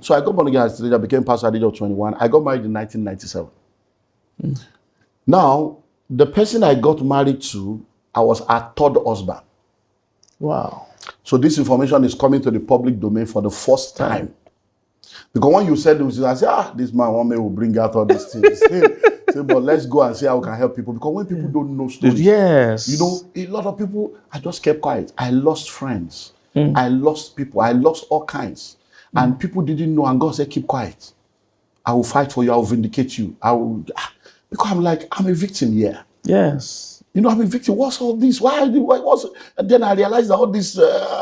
So I got born again as a teenager, became pastor at the age of 21. I got married in 1997. Now, the person I got married to, I was her third husband. Wow. So this information is coming to the public domain for the first time. Because when you said this, I said, this man one day will bring out all these things. Say, but let's go and see how we can help people. Because when people don't know stories, yes, a lot of people, I just kept quiet. I lost friends. I lost people. I lost all kinds. And people didn't know. And God said, keep quiet. I will fight for you. I will vindicate you. Because I'm like, I'm a victim here. Yes. I'm a victim. What's all this? And then I realized that all this,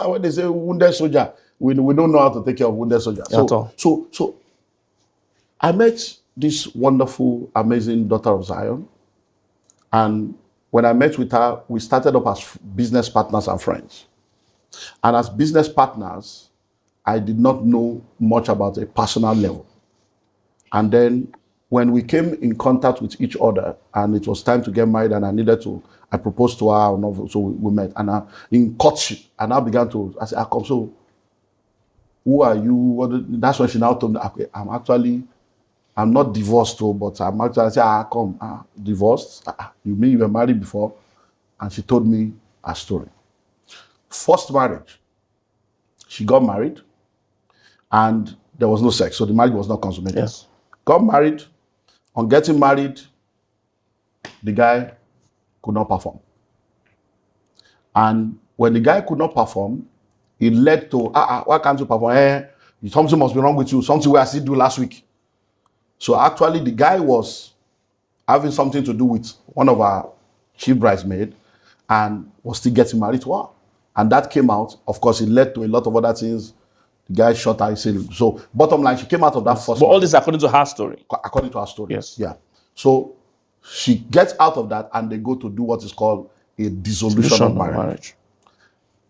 when they say wounded soldier, we don't know how to take care of wounded soldiers. So I met this wonderful, amazing daughter of Zion. And when I met with her, we started up as business partners and friends. And as business partners, I did not know much about a personal level. And then when we came in contact with each other and it was time to get married and I proposed to her, so we met. And in courtship, and I began to, I said, come, so who are you? That's when she now told me, okay, I'm not divorced, but I'm actually, I said, divorced? You mean you were married before? And she told me her story. First marriage, she got married and there was no sex, so the marriage was not consummated. Yes. Got married. On getting married, the guy could not perform. And when the guy could not perform, it led to, why can't you perform? Something must be wrong with you. Something I still do last week. So actually, the guy was having something to do with one of our chief bridesmaids and was still getting married to her. And that came out. Of course, it led to a lot of other things. The guy shot her. So bottom line, she came out of that first. But all this according to her story. According to her story. Yes. Yeah. So she gets out of that and they go to do what is called a dissolution of marriage.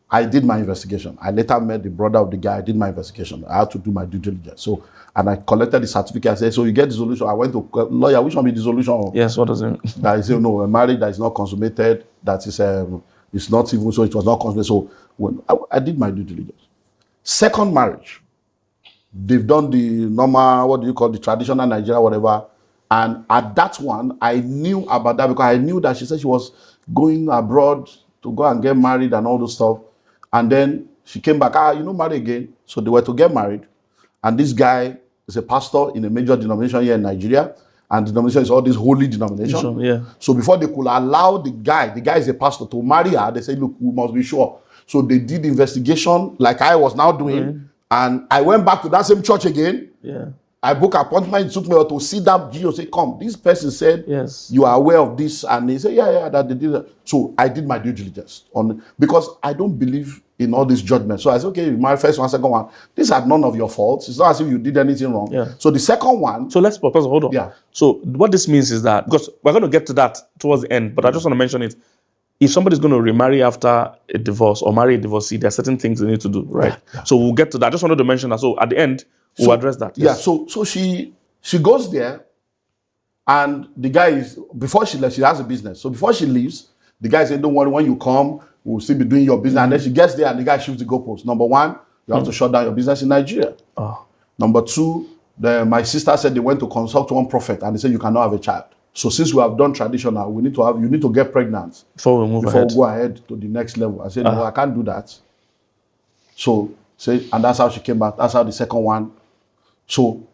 I did my investigation. I later met the brother of the guy. I did my investigation. I had to do my due diligence. And I collected the certificate. I said, so you get dissolution. I went to lawyer. Which one be dissolution? Yes, what does it mean? That is, no, a marriage that is not consummated. That is, it's not even, so it was not consummated. So when I did my due diligence. Second marriage, they've done the normal, the traditional Nigeria, whatever. And at that one, I knew about that because I knew that she said she was going abroad to go and get married and all those stuff. And then she came back, marry again. So they were to get married. And this guy is a pastor in a major denomination here in Nigeria. And the denomination is all this holy denomination. Yeah. So before they could allow the guy is a pastor, to marry her, they said, look, we must be sure. So they did the investigation like I was now doing. And I went back to that same church again. Yeah. I booked an appointment. It took me to see that GO say, come. This person said, yes, you are aware of this. And they said, yeah, that they did that. So I did my due diligence because I don't believe in all this judgment. So I said, okay, my first one, second one. These are none of your faults. It's not as if you did anything wrong. Yeah. So the second one. So let's pause. Hold on. Yeah. So what this means is that, because we're going to get to that towards the end, but I just want to mention it. If somebody's going to remarry after a divorce or marry a divorcee, there are certain things they need to do, right? Yeah. So we'll get to that. I just wanted to mention that. So at the end, we'll address that. Yes. Yeah. So she goes there, and the guy is, before she left, she has a business. So before she leaves, the guy said, don't worry, when you come, we'll still be doing your business. And then she gets there and the guy shifts the goalpost. Number one, you have to shut down your business in Nigeria. Number two, my sister said they went to consult one prophet and they said you cannot have a child. So since we have done traditional, you need to get pregnant before we go ahead to the next level. I said, no, I can't do that. So and that's how she came back. That's how the second one. So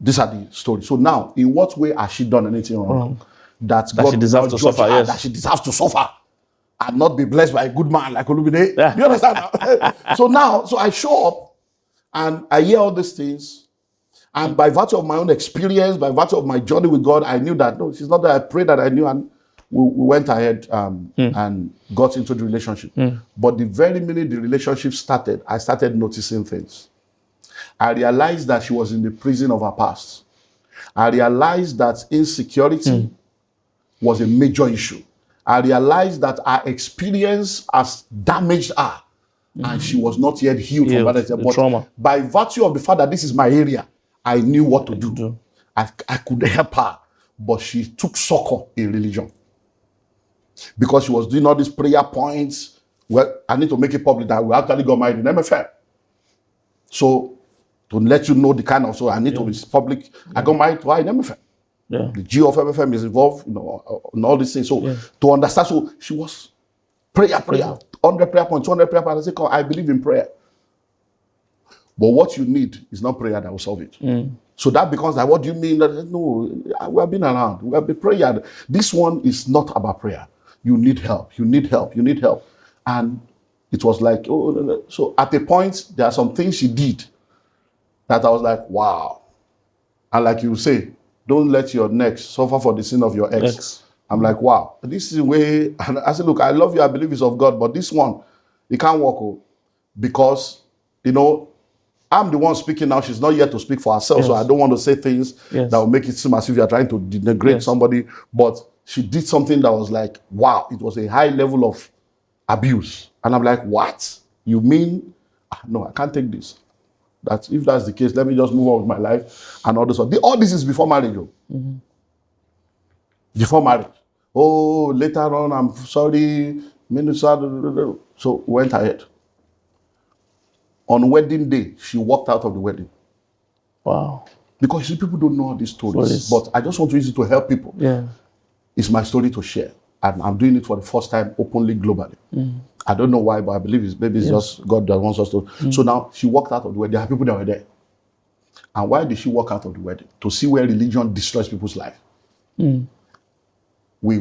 these are the stories. So now, in what way has she done anything wrong? That God she deserves to suffer, yes. That she deserves to suffer and not be blessed by a good man like Olumide. Yeah. You understand? So I show up and I hear all these things. And by virtue of my own experience, by virtue of my journey with God, I knew that, no, she's not there. I prayed that I knew, and we went ahead and got into the relationship. But the very minute the relationship started, I started noticing things. I realized that she was in the prison of her past. I realized that insecurity was a major issue. I realized that her experience has damaged her, and she was not yet healed from that. But trauma. By virtue of the fact that this is my area, I knew what to do. I could help her, but she took succor in religion. Because she was doing all these prayer points. Well, I need to make it public that we actually got married in MFM. So to let you know the kind of, so I need to be public. I got married to her in MFM. Yeah. The G of MFM is involved, in all these things. So to understand, so she was prayer, 100 prayer points, 200 prayer points. I say, I believe in prayer. But what you need is not prayer that will solve it. So that becomes like, what do you mean? No, we have been around. We have been praying. This one is not about prayer. You need help. You need help. You need help. And it was like, so at a point, there are some things she did that I was like, wow. And like you say, don't let your neck suffer for the sin of your ex. I'm like, wow. This is the way. And I said, look, I love you. I believe it's of God. But this one, it can't work. Because, I'm the one speaking now. She's not yet to speak for herself. So I don't want to say things that will make it seem as if you're trying to denigrate somebody. But she did something that was like, wow. It was a high level of abuse. And I'm like, what? You mean? No, I can't take this. That if that's the case, let me just move on with my life and all this. All this is before marriage. Before marriage. Oh, later on, I'm sorry. Minister. So went ahead. On wedding day, she walked out of the wedding. Wow. Because people don't know all these stories. But I just want to use it to help people. Yeah. It's my story to share. And I'm doing it for the first time openly, globally. I don't know why, but I believe it's just God that wants us to. So now she walked out of the wedding. There are people that were there. And why did she walk out of the wedding? To see where religion destroys people's life. We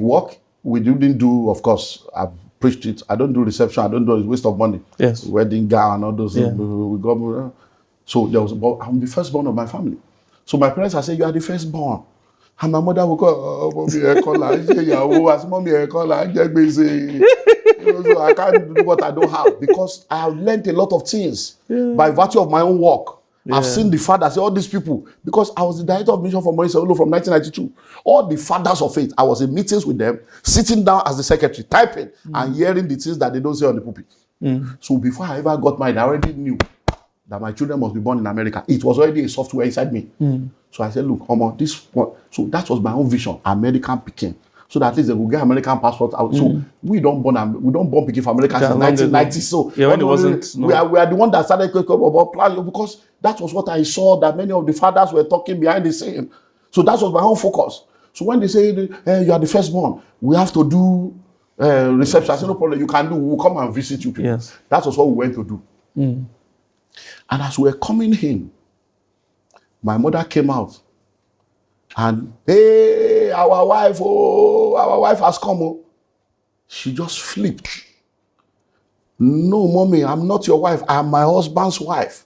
didn't do, of course, I've preached it. I don't do reception. I don't do it. It's waste of money. Yes. Wedding gown and all those things. We got, so there was, I'm the firstborn of my family. So my parents are saying, you are the firstborn. And my mother will call, Mommy, so I can't do what I don't have, because I have learned a lot of things by virtue of my own work. I've seen the fathers, all these people, because I was the director of mission for Maurice from 1992. All the fathers of faith, I was in meetings with them, sitting down as the secretary, typing and hearing the things that they don't say on the pulpit. So before I ever got married, I already knew that my children must be born in America. It was already a software inside me. So I said, look, this one. So that was my own vision, American Peking. So that at least they will get American passport out. So we don't born Peking for Americans in 1990. So when it wasn't, we are the one that started about planning, because that was what I saw that many of the fathers were talking behind the scene. So that was my own focus. So when they say, you are the firstborn, we have to do reception. I said, no problem, you can do. We'll come and visit you people. Yes. That was what we went to do. And as we were coming in, my mother came out and, hey, our wife has come. Oh. She just flipped. No, mommy, I'm not your wife. I'm my husband's wife.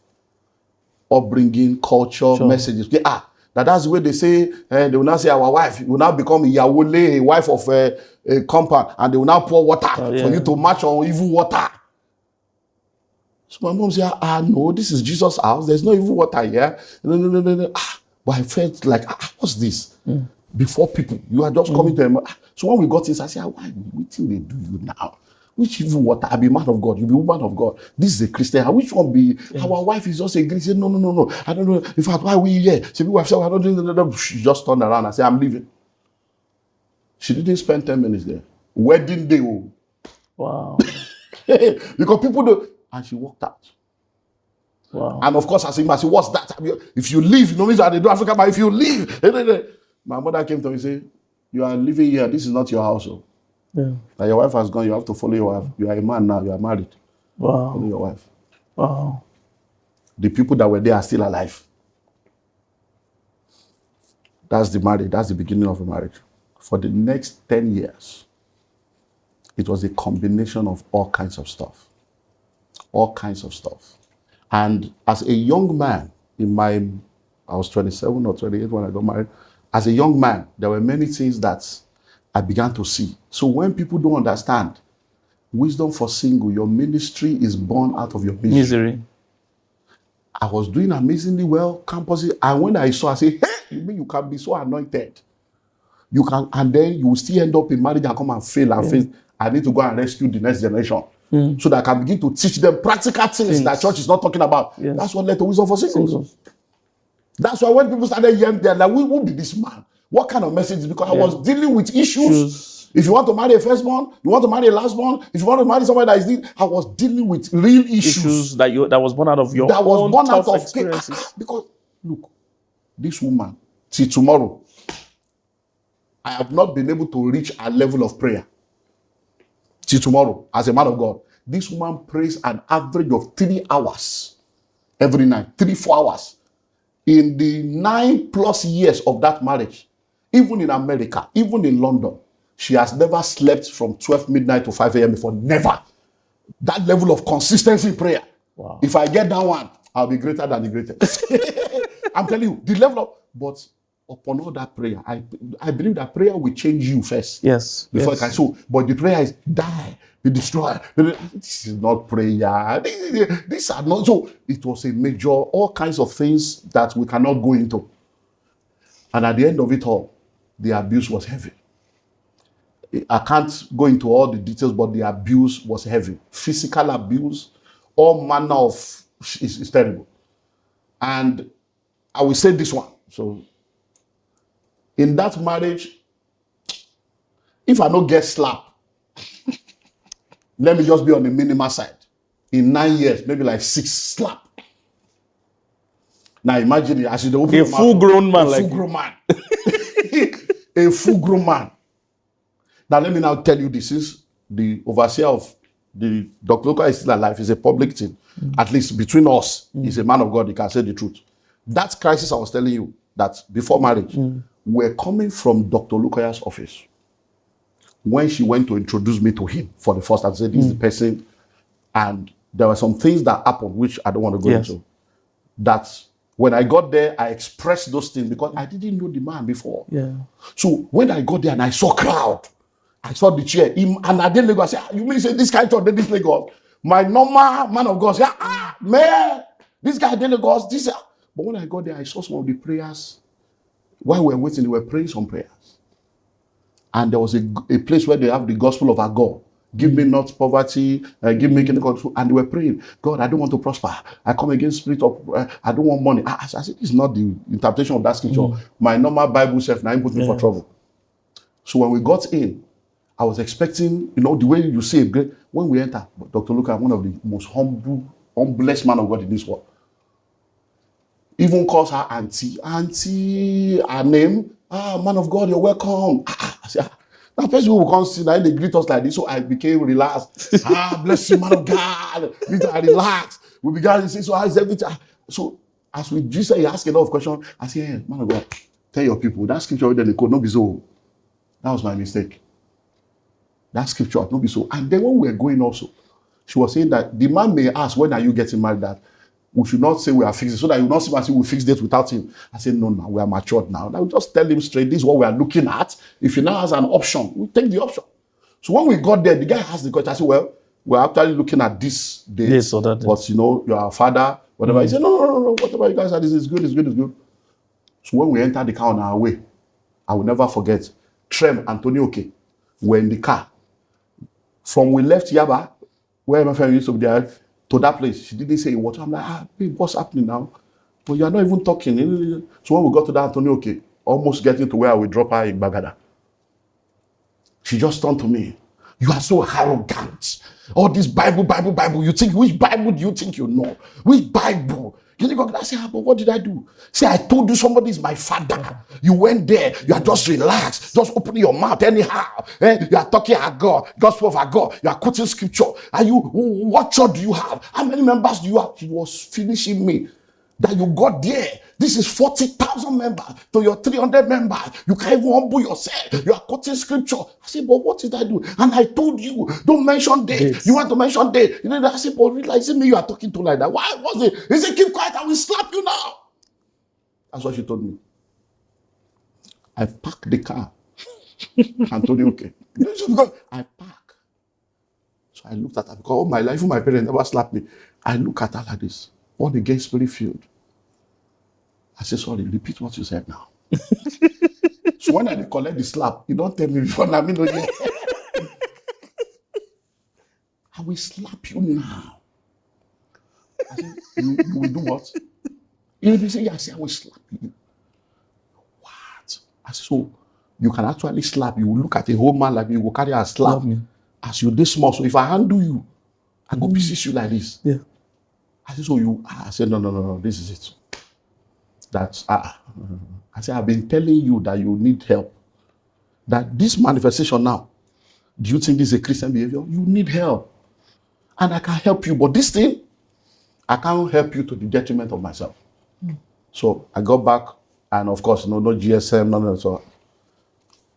Upbringing, culture, messages. That's the way they say, they will now say our wife will now become a wife of a compound, and they will now pour water for you to match on evil water. So my mom said, no, this is Jesus' house. There's no evil water here. No. But I felt like, what's this? Before people, you are just coming to him. So when we got this, I said, why? What thing they do you now? Which evil water? I be man of God. You be woman of God. This is a Christian. Which one be? Our wife is just a Greek. She said, no. I don't know. In fact, why are we here? She just turned around and said, I'm leaving. She didn't spend 10 minutes there. Wedding day. Wow. Because people do. And she walked out. Wow. And of course, I said, what's that? If you leave, means that they do Africa, but if you leave, my mother came to me and said, you are living here. This is not your house. Like your wife has gone, you have to follow your wife. You are a man now, you are married. Wow. Follow your wife. Wow. The people that were there are still alive. That's the marriage. That's the beginning of a marriage. For the next 10 years, it was a combination of all kinds of stuff. All kinds of stuff. And as a young man, I was 27 or 28 when I got married. As a young man, there were many things that I began to see. So when people don't understand, wisdom for single, your ministry is born out of your misery. I was doing amazingly well, campus, and when I saw, I said, hey, you mean you can be so anointed? You can, and then you will still end up in marriage and come and fail and fail. I need to go and rescue the next generation. So that I can begin to teach them practical things that church is not talking about. That's what led to wisdom for singles. That's why when people started hearing, they're like, who be this man? What kind of message? Because I was dealing with issues If you want to marry a firstborn, you want to marry a lastborn, if you want to marry somebody that is, I was dealing with real issues that was born out of your own tough experiences. Because look, this woman, till tomorrow, I have not been able to reach a level of prayer. Till tomorrow, as a man of God, this woman prays an average of 3 hours every night, 3-4 hours. In the 9+ years of that marriage, even in America, even in London, she has never slept from 12 midnight to 5 a.m. before. Never. That level of consistency in prayer. Wow. If I get that one, I'll be greater than the greatest. I'm telling you, the level of, but upon all that prayer, I believe that prayer will change you first. Yes. Before it can. So, but the prayer is die, be destroyed. This is not prayer. These are not. So it was a major, all kinds of things that we cannot go into. And at the end of it all, the abuse was heavy. I can't go into all the details, but the abuse was heavy. Physical abuse, all manner of, is terrible. And I will say this one. So, in that marriage, if I don't get slapped, let me just be on the minimal side. In 9 years, maybe like 6 slap. Now imagine, as you open a full-grown man, a full-grown man, a full-grown man. Now let me now tell you, this is the overseer of the Dr. Okonkwo is still alive. He's a public thing. At least between us, he's a man of God. He can say the truth. That crisis I was telling you, that before marriage, were coming from Dr. Okonkwo's office. When she went to introduce me to him for the first time, said, this is the person. And there were some things that happened, which I don't want to go into. That when I got there, I expressed those things because I didn't know the man before. Yeah. So when I got there and I saw crowd, I saw the chair, and I didn't Lagos. I said, you mean say this guy thought this Lagos? My normal man of God said, man, this guy did Lagos. But when I got there, I saw some of the prayers. While we were waiting, they were praying some prayers. And there was a place where they have the gospel of our God. Give me not poverty, give me control. And they were praying, God, I don't want to prosper. I come against spirit of, I don't want money. I said, this is not the interpretation of that scripture. My normal Bible self, now put me for trouble. So when we got in, I was expecting, the way you say, when we enter, Dr. Luka, one of the most humblest man of God in this world, even calls her auntie, her name, man of God, you're welcome. I said, now person will come see, now they greet us like this, so I became relaxed. Bless you, man of God. I relaxed. We began to say, so how is everything? So as we just he asked a lot of questions, I said, hey, man of God, tell your people, that scripture then they could not be so. That was my mistake. That scripture ought not be so. And then when we were going also, she was saying that the man may ask, when are you getting married? That we should not say we are fixing, so that you not see and say we fix this without him. I said, no, we are matured now. Now we just tell him straight, this is what we are looking at. If he now has an option, we take the option. So when we got there, the guy asked the question. I said, well, we're actually looking at this date. Yes, or that date. But you're our father, whatever. He said, no, whatever you guys are, this is good, it's good, it's good. So when we entered the car on our way, I will never forget, Trem, Antonio Oke, were in the car. From we left Yaba, where my friend used to be there, to that place, she didn't say what. I'm like, babe, what's happening now? But you're not even talking. So when we got to that Antonio Oke, almost getting to where I would drop her in Bagada, she just turned to me. You are so arrogant. All this Bible. You think, which Bible do you think you know? Which Bible? I said, but what did I do? Say, I told you somebody is my father. You went there, you are just relaxed, just opening your mouth anyhow. You are talking about God, gospel of our God. You are quoting scripture. What church do you have? How many members do you have? He was finishing me. That you got there. This is 40,000 members to your 300 members. You can't even humble yourself. You are quoting scripture. I said, but what did I do? And I told you, don't mention date. Yes. You want to mention date. I said, but realizing me, you are talking to like that. Why was it? He said, keep quiet, I will slap you now. That's what she told me. I parked the car. And told you, okay. I parked. So I looked at her because all my life, my parents never slapped me. I look at her like this. Born again, spirit filled. I said, sorry, repeat what you said now. So when I collect the slap, you don't tell me before now. I will slap you now. I said, you will do what? You will say, yeah, I said, I will slap you. What? I said, so you can actually slap. You will look at a whole man like you will carry and slap as you this small. So if I handle you, I go pieces you like this. Yeah. I said, so you, I said, no, this is it. That's, I said, I've been telling you that you need help. That this manifestation now, do you think this is a Christian behavior? You need help. And I can help you, but this thing, I can't help you to the detriment of myself. So I got back, and of course, no GSM, no. So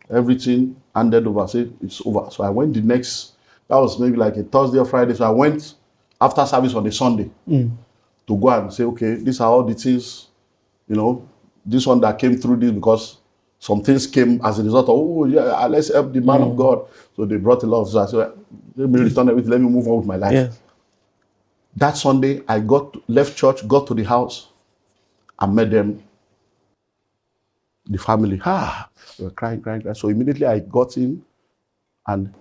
everything handed over. I said, it's over. So I went that was maybe like a Thursday or Friday. So I went after service on a Sunday to go and say, okay, these are all the things, this one that came through this because some things came as a result of, let's help the man of God. So they brought a lot of stuff. So let me return everything, let me move on with my life. Yeah. That Sunday, I left church, got to the house, and met them, the family. They were crying. So immediately I got in, and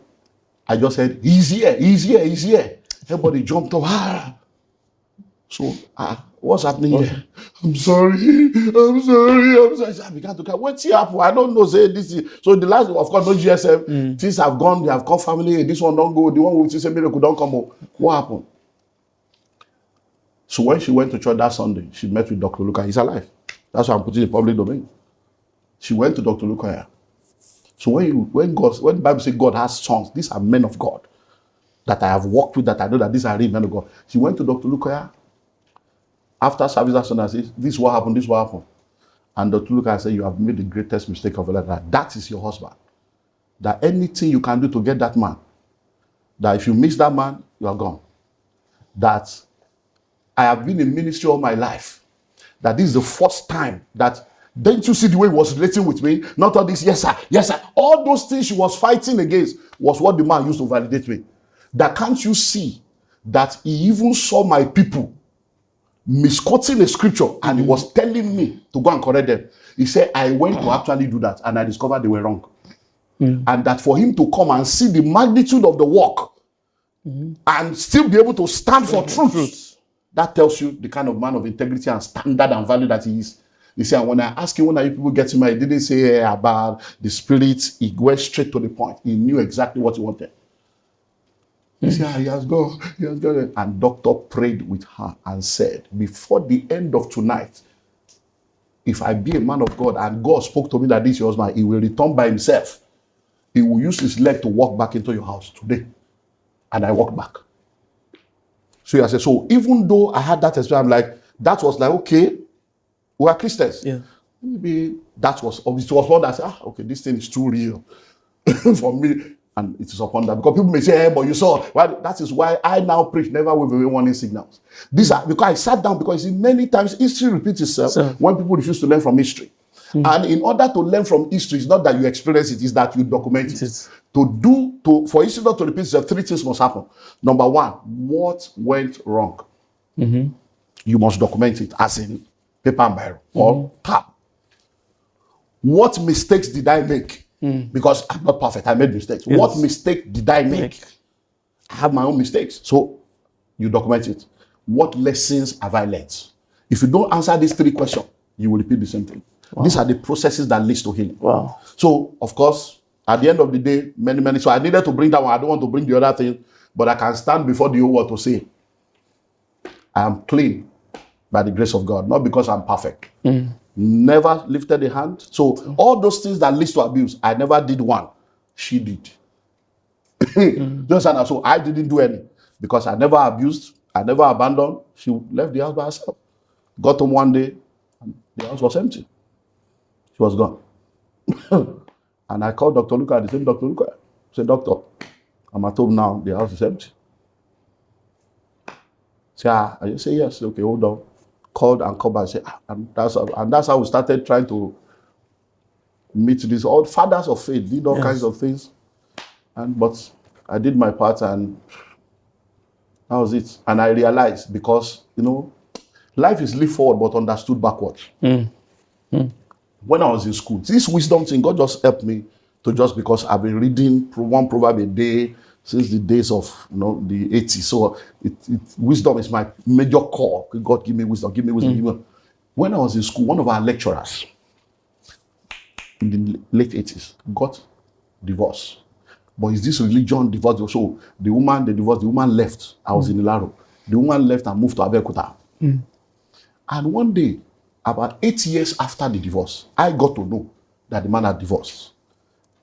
I just said, he's here. Everybody jumped up. So, what's happening here? I'm sorry. I began to cry. What's happening? I don't know. Say this is. So the last, of course, no GSM. Things have gone. They have come family. This one don't go. The one with say miracle don't come up. What happened? So when she went to church that Sunday, she met with Dr. Luka. He's alive. That's why I'm putting it in the public domain. She went to Dr. Luka. So when the Bible says God has sons, these are men of God that I have worked with, that I know that these are real men of God. She went to Dr. Luka after service that Sunday and said, this is what happened. And Dr. Luka said, you have made the greatest mistake of your life. That is your husband. That anything you can do to get that man, that if you miss that man, you are gone. That I have been in ministry all my life. That this is the first time that, didn't you see the way he was relating with me? Not all this, yes sir. All those things she was fighting against was what the man used to validate me. That can't you see that he even saw my people misquoting the scripture and he was telling me to go and correct them. He said, I went to actually do that and I discovered they were wrong. And that for him to come and see the magnitude of the work and still be able to stand for truth. That tells you the kind of man of integrity and standard and value that he is. You see, and when I asked him, when are you people getting married, he didn't say about the spirit. He went straight to the point. He knew exactly what he wanted. He said, he has gone. And doctor prayed with her and said, before the end of tonight, if I be a man of God and God spoke to me that this is your husband, he will return by himself. He will use his leg to walk back into your house today. And I walked back. So I said, so even though I had that experience, I'm like, that was like, okay, we are Christians. Yeah. Maybe that was, it was one that said, okay, this thing is too real for me. And it is upon that. Because people may say, hey, but you saw, well, that is why I now preach never with away warning signals. These are, because I sat down, because many times history repeats itself when people refuse to learn from history. And in order to learn from history, it's not that you experience it, it's that you document it. For history not to repeat itself, three things must happen. Number one, what went wrong? You must document it, as in paper and biro or tab. What mistakes did I make? Because I'm not perfect, I made mistakes. Yes. What mistake did I make? I have my own mistakes. So you document it. What lessons have I learned? If you don't answer these three questions, you will repeat the same thing. Wow. These are the processes that lead to healing. Wow. So, of course, at the end of the day, many. So I needed to bring that one. I don't want to bring the other thing, but I can stand before the whole world to say, I am clean by the grace of God, not because I'm perfect. Never lifted a hand. So all those things that lead to abuse, I never did one. She did. So I didn't do any because I never abused, I never abandoned. She left the house by herself. Got home one day, and the house was empty. She was gone. And I called Dr. Luka, the same Dr. Luka. I said, Doctor, I'm at home now, the house is empty. I say, yes, okay, hold on. Called and called back and said, and that's how we started trying to meet these old fathers of faith, did all kinds of things. But I did my part and that was it. And I realized because, life is lived forward but understood backwards. When I was in school, this wisdom thing, God just helped me to just because I've been reading one proverb a day since the days of the 80s. So wisdom is my major core. God, give me wisdom, give me wisdom. When I was in school, one of our lecturers, in the late 80s, got divorced. But is this religion divorce? So the woman, they divorced, the woman left. I was in Ilaro. The woman left and moved to Abeokuta. And one day, about 8 years after the divorce, I got to know that the man had divorced.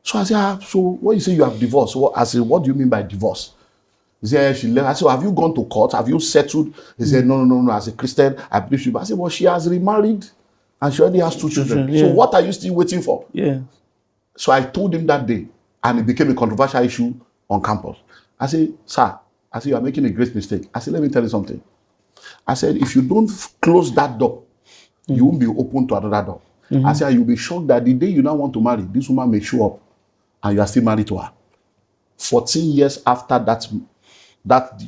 So I said, so when you say you have divorced, I said, what do you mean by divorce? He said, she left. I said, have you gone to court? Have you settled? He said, no. As a Christian, I believe you. I said, well, she has remarried and she already has 2 children. Yeah. So what are you still waiting for? Yeah. So I told him that day, and it became a controversial issue on campus. I said, sir, you are making a great mistake. I said, let me tell you something. I said, if you don't close that door, you won't be open to another door. I said, you'll be shocked that the day you now want to marry, this woman may show up and you are still married to her. 14 years after that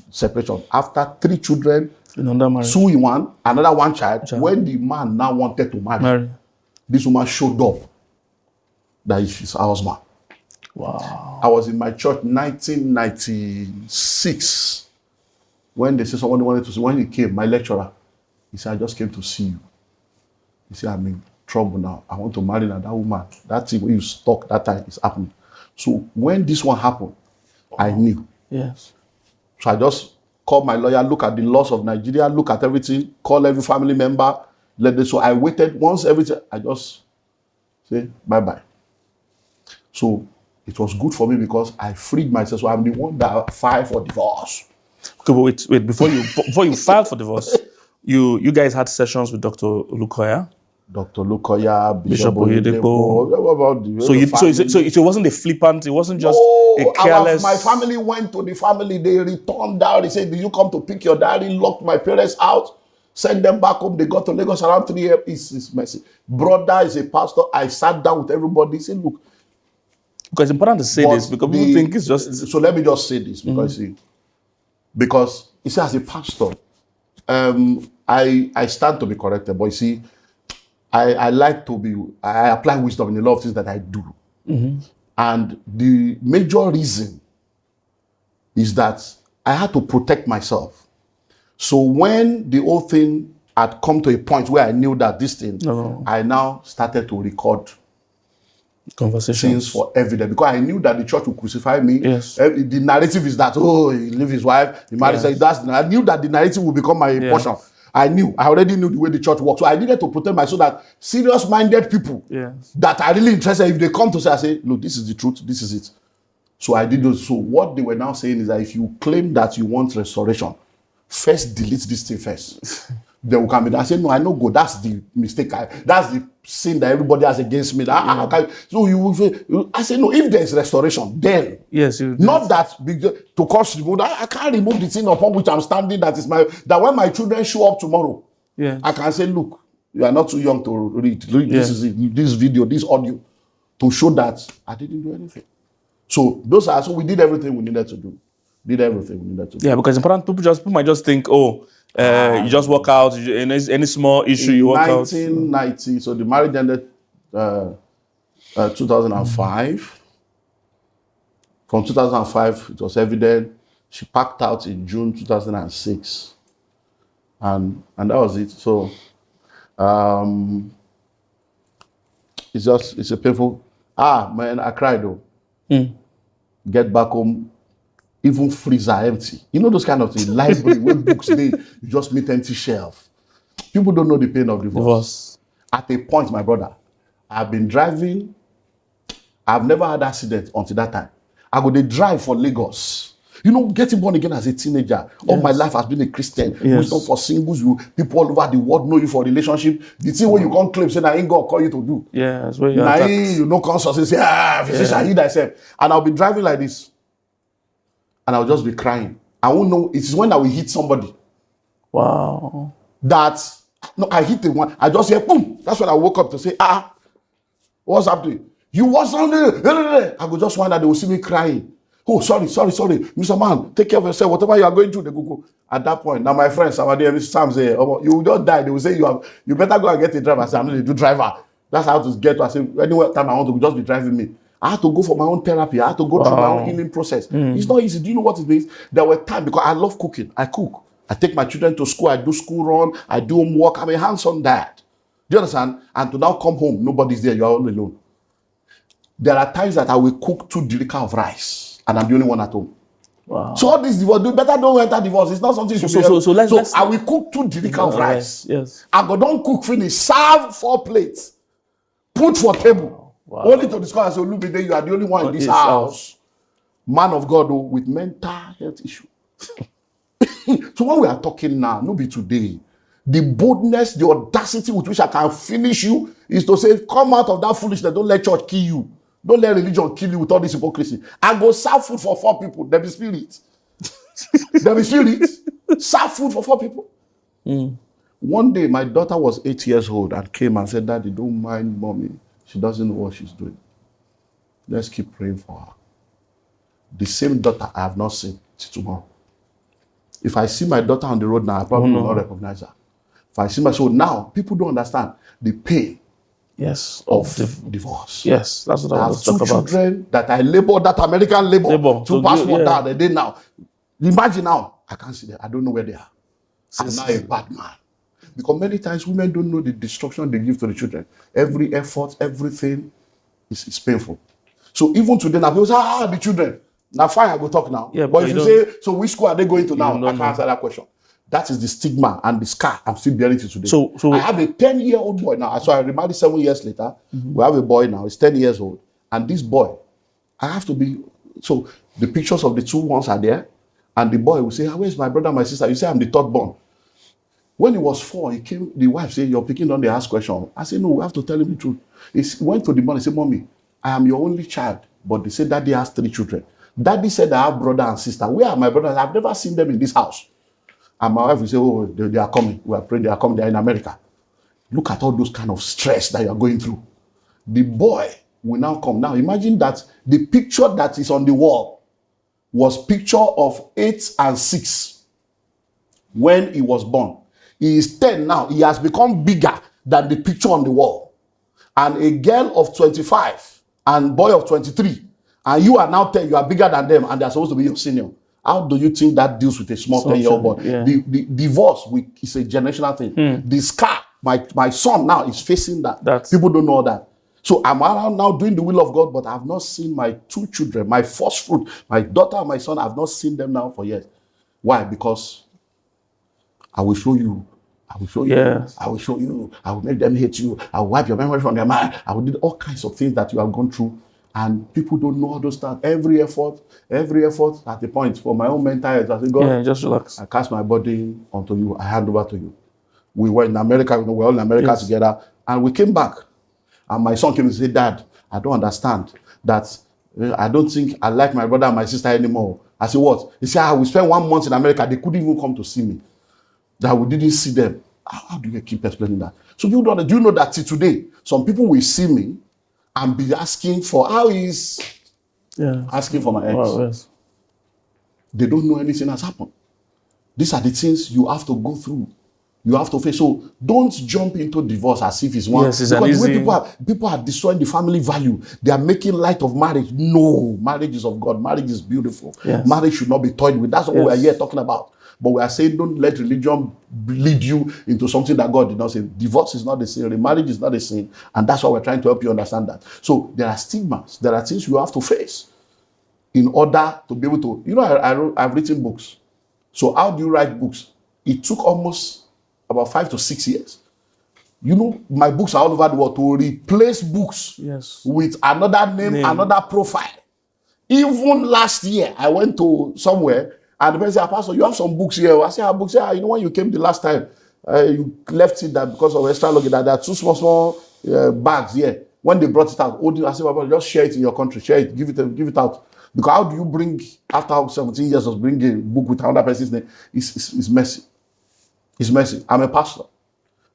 separation, after 3 children, 2 in 1, another 1 child, when the man now wanted to marry, this woman showed up that she's her husband. Wow. I was in my church 1996 when they said someone wanted to see. When he came, my lecturer, he said, I just came to see you. He said, I'm in trouble now. I want to marry that woman. That thing when you stuck that time is happening. So when this one happened, I knew. Yes. So I just called my lawyer, look at the laws of Nigeria, look at everything, call every family member. So I waited once everything. I just say bye-bye. So it was good for me because I freed myself. So I'm the one that filed for divorce. Okay, but wait. Before you filed for divorce, you guys had sessions with Dr. Olukoya. Dr. Lukoya, Bishop Oyedepo. So it wasn't a flippant, it wasn't just a careless... My family went to the family, they returned down, they said, did you come to pick your daddy? Locked my parents out, sent them back home, they got to Lagos around 3 a.m. It's messy. Brother is a pastor, I sat down with everybody, said, look. Because it's important to say this, because people think it's just... So let me just say this, because you see, as a pastor, I stand to be corrected, but you see, I apply wisdom in a lot of things that I do. And the major reason is that I had to protect myself. So when the whole thing had come to a point where I knew that this thing, I now started to record conversations for evidence, because I knew that the church would crucify me. Yes. The narrative is that, he leave his wife, he married. I knew that the narrative would become my portion. I already knew the way the church works. So I needed to protect myself, so that serious-minded people that are really interested, if they come to say, I say, look, this is the truth, this is it. So I did those. So what they were now saying is that if you claim that you want restoration, first delete this thing first. Then will come in. I say, no, I know go. That's the mistake. That's the sin that everybody has against me. So I say, no, if there's restoration, then not that to cause remove. I can't remove the thing upon which I'm standing. That when my children show up tomorrow, I can say, look, you are not too young to read. This is it, this video, this audio, to show that I didn't do anything. So we did everything we needed to do. Yeah, because important people might just think, you just walk out, any small issue you walk out. 1990, so the marriage ended 2005. From 2005, it was evident. She packed out in June 2006. And that was it. So it's a painful, man, I cried though. Get back home, even freezer empty. You know those kind of things. Library, where books they, you just meet empty shelf. People don't know the pain of divorce. At a point, my brother, I've been driving. I've never had an accident until that time. I go to drive for Lagos. You know, getting born again as a teenager. All my life has been a Christian. Wisdom for singles. People all over the world know you for relationship. The thing where you can't claim, say, I ain't God call you to do. Yeah, that's where you know, conscious, say, physician, I hear thyself. And I'll be driving like this. And I'll just be crying. I won't know. It is when I will hit somebody. Wow. I hit the one. I just hear, boom. That's when I woke up to say, what's happening? You was on there. I go just wonder, they will see me crying. Oh, sorry. Mr. Man, take care of yourself. Whatever you are going through, they go. At that point, now my friends, Sam say, you will just die. They will say, you better go and get a driver. I say, I'm not a good driver. That's how to get to. I say, anywhere time I want to just be driving me. I had to go for my own therapy. I had to go through my own healing process. It's not easy. Do you know what it means? There were times, because I love cooking. I cook. I take my children to school. I do school run. I do homework. I'm a hands-on dad. Do you understand? And to now come home, nobody's there. You are all alone. There are times that I will cook 2 jerrycans of rice and I'm the only one at home. Wow. So all this divorce, you better don't enter divorce. It's not something you should So let's I will cook 2 jerrycans of rice. Yes. I go don't cook finish, serve 4 plates, put for table. Wow. Only to discover, say, Olumide, you are the only one in this house. Man of God with mental health issue. So when we are talking now, no be today. The boldness, the audacity with which I can finish you is to say, come out of that foolishness. Don't let church kill you. Don't let religion kill you with all this hypocrisy. I go serve food for 4 people. There be spirit. There be spirit. Serve food for 4 people. One day, my daughter was 8 years old and came and said, Daddy, don't mind mommy. She doesn't know what she's doing. Let's keep praying for her. The same daughter I have not seen till tomorrow. If I see my daughter on the road now, I probably will not recognize her. If I see my soul now, people don't understand the pain of divorce. Yes, that's what I was talking about. I have 2 children that I labor, that American labor to passport down. And they now, imagine now, I can't see them. I don't know where they are. I'm now a bad man. Because many times women don't know the destruction they give to the children. Every effort, everything is painful. So even today, now people say, the children. Now fine, I go talk now. Yeah, but if you say, so which school are they going to now? I can't answer that question. That is the stigma and the scar I'm still bearing to today. So I have a 10-year-old boy now. So I remarried 7 years later. We have a boy now. He's 10 years old. And this boy, I have to be, so the pictures of the 2 ones are there. And the boy will say, where's my brother, my sister? You say, I'm the 3rd born. When he was 4, he came, the wife said, you're picking on the ask question. I said, no, we have to tell him the truth. He went to the mom and said, Mommy, I am your only child. But they said, Daddy has 3 children. Daddy said, I have brother and sister. Where are my brothers? I've never seen them in this house. And my wife will say, oh, they are coming. We are praying, they are coming. They are in America. Look at all those kind of stress that you are going through. The boy will now come. Now, imagine that the picture that is on the wall was picture of 8 and 6 when he was born. He is 10 now. He has become bigger than the picture on the wall. And a girl of 25 and boy of 23. And you are now 10, you are bigger than them, and they are supposed to be your senior. How do you think that deals with a small 10-year-old boy? Yeah. The divorce is a generational thing. The scar, my son now is facing that. People don't know that. So I'm around now doing the will of God, but I've not seen my 2 children, my first fruit, my daughter and my son. I've not seen them now for years. Why? Because I will show you. I will show you. Yes. I will show you. I will make them hate you. I will wipe your memory from their mind. I will do all kinds of things that you have gone through. And people don't know how to start. Every effort at the point for my own mental health. I say, God, just relax. I cast my body onto you. I hand over to you. We were in America, we were all in America together, and we came back. And my son came and said, Dad, I don't understand that. I don't think I like my brother and my sister anymore. I said, what? He said, we spent 1 month in America. They couldn't even come to see me. That we didn't see them. How do you keep explaining that? So do you know that till today, some people will see me and be asking for asking for my ex. Wow, yes. They don't know anything has happened. These are the things you have to go through. You have to face. So don't jump into divorce as if it's one. Yes, it's because the way people are destroying the family value. They are making light of marriage. No, marriage is of God. Marriage is beautiful. Yes. Marriage should not be toyed with. That's what we are here talking about. But we are saying don't let religion lead you into something that God did not say. Divorce is not the sin. Marriage is not the sin. And that's why we're trying to help you understand that. So there are stigmas. There are things you have to face in order to be able to, I've written books. So how do you write books? It took almost about 5 to 6 years. My books are all over the world to replace books with another name, another profile. Even last year, I went to somewhere and the person said, Pastor, you have some books here. I said, books here. When you came the last time, you left it that because of extra luggage. There are 2 small bags here. When they brought it out, I said, just share it in your country. Share it, give it out. Because how do you bring, after 17 years of bringing a book with another person's name? It's messy. It's messy. I'm a pastor.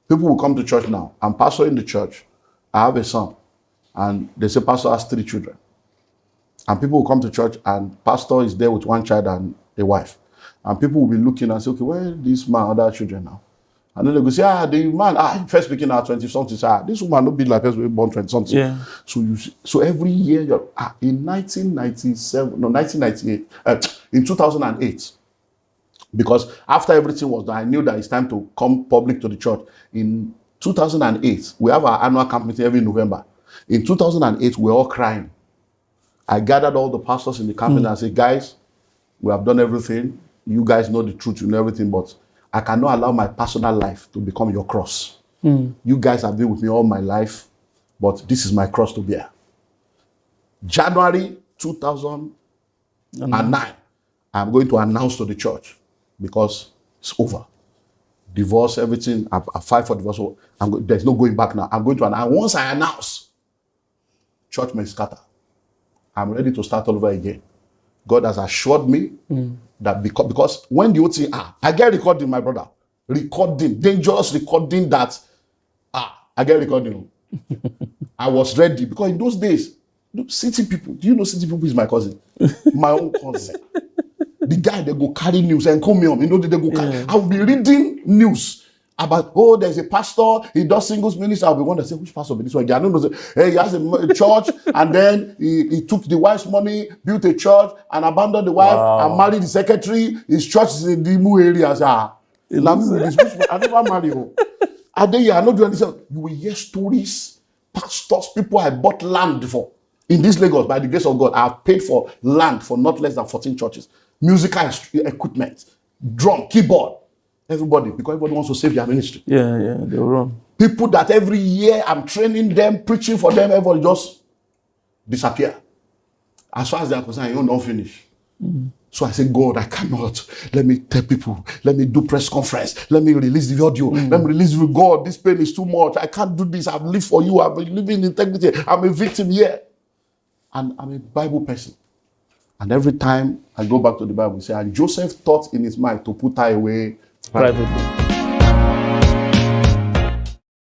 People will come to church now. I'm pastoring the church. I have a son. And they say, Pastor has 3 children. And people will come to church and pastor is there with 1 child and a wife. And people will be looking and say, okay, where is this man other children now? And then they go say, the man, first speaking at 20-something, this woman not be like us, we born 20-something. Yeah. So every year, in 1998, in 2008, because after everything was done, I knew that it's time to come public to the church. In 2008, we have our annual camp meeting every November. In 2008, we're all crying I gathered all the pastors in the campus and I said, guys, we have done everything. You guys know the truth, you know everything, but I cannot allow my personal life to become your cross. You guys have been with me all my life, but this is my cross to bear. January 2009, I'm going to announce to the church because it's over. Divorce, everything, I filed for divorce. There's no going back now. I'm going to announce. And once I announce, church may scatter. I'm ready to start all over again. God has assured me that because when the OT, I get recording, my brother. Recording, dangerous recording that, I get recording. I was ready because in those days, city people, do you know city people is my cousin? My own cousin. The guy, they go carry news and come here. They go carry. I will be reading news about, there's a pastor, he does singles ministry. I'll be one that say, which pastor be this one? I don't know. Hey, he has a church, and then he took the wife's money, built a church, and abandoned the wife, and married the secretary. His church is in the Mu area. I never marry her. I not doing this. You will hear stories, pastors, people I bought land for. In this Lagos, by the grace of God, I have paid for land for not less than 14 churches. Musical equipment, drum, keyboard, everybody, because everybody wants to save their ministry. Yeah, they will run. People that every year I'm training them, preaching for them, everybody just disappear. As far as they are concerned, you don't finish. So I say, God, I cannot. Let me tell people. Let me do press conference. Let me release the audio. Let me release the God. This pain is too much. I can't do this. I've lived for you. I've been living in integrity. I'm a victim here. And I'm a Bible person. And every time I go back to the Bible, say, and Joseph thought in his mind to put her away privately.